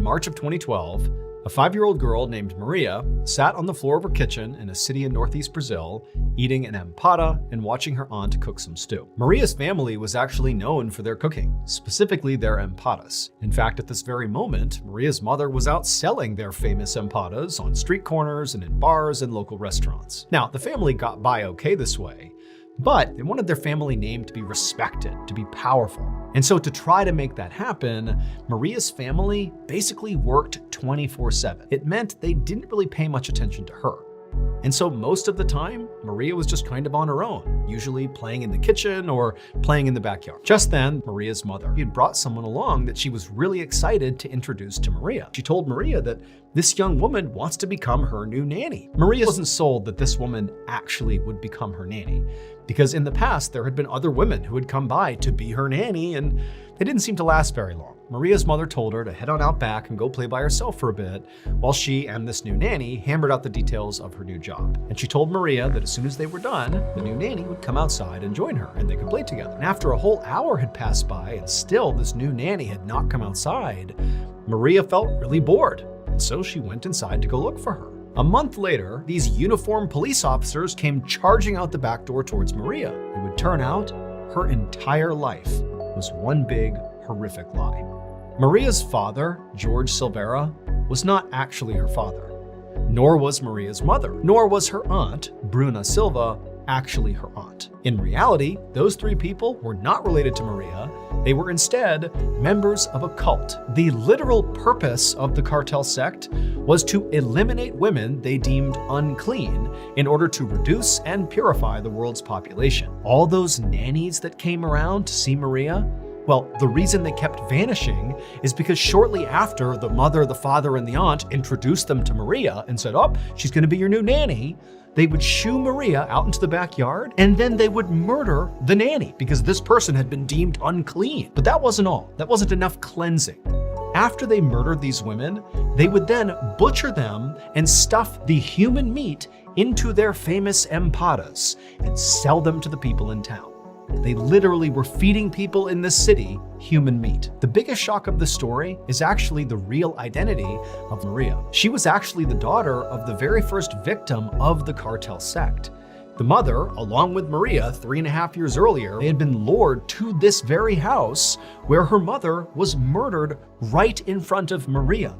March of 2012, a 5-year-old girl named Maria sat on the floor of her kitchen in a city in northeast Brazil, eating an empada and watching her aunt cook some stew. Maria's family was actually known for their cooking, specifically their empadas. In fact, at this very moment, Maria's mother was out selling their famous empadas on street corners and in bars and local restaurants. Now, the family got by okay this way, but they wanted their family name to be respected, to be powerful. And so to try to make that happen, Maria's family basically worked 24/7. It meant they didn't really pay much attention to her. And so most of the time, Maria was just kind of on her own, usually playing in the kitchen or playing in the backyard. Just then, Maria's mother had brought someone along that she was really excited to introduce to Maria. She told Maria that this young woman wants to become her new nanny. Maria wasn't sold that this woman actually would become her nanny, because in the past, there had been other women who had come by to be her nanny, and they didn't seem to last very long. Maria's mother told her to head on out back and go play by herself for a bit, while she and this new nanny hammered out the details of her new job. And she told Maria that as soon as they were done, the new nanny would come outside and join her, and they could play together. And after a whole hour had passed by, and still this new nanny had not come outside, Maria felt really bored, and so she went inside to go look for her. A month later, these uniformed police officers came charging out the back door towards Maria. It would turn out her entire life was one big, horrific lie. Maria's father, George Silveira, was not actually her father, nor was Maria's mother, nor was her aunt, Bruna Silva, actually her aunt. In reality, those three people were not related to Maria. They were instead members of a cult. The literal purpose of the cartel sect was to eliminate women they deemed unclean in order to reduce and purify the world's population. All those nannies that came around to see Maria, well, the reason they kept vanishing is because shortly after the mother, the father, and the aunt introduced them to Maria and said, "Oh, she's gonna be your new nanny," they would shoo Maria out into the backyard, and then they would murder the nanny because this person had been deemed unclean. But that wasn't all. That wasn't enough cleansing. After they murdered these women, they would then butcher them and stuff the human meat into their famous empadas and sell them to the people in town. They literally were feeding people in this city human meat. The biggest shock of the story is actually the real identity of Maria. She was actually the daughter of the very first victim of the cartel sect. The mother, along with Maria 3.5 years earlier, they had been lured to this very house where her mother was murdered right in front of Maria.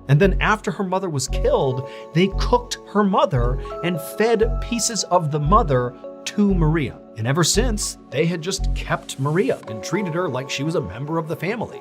And then after her mother was killed, they cooked her mother and fed pieces of the mother to Maria. And ever since, they had just kept Maria and treated her like she was a member of the family.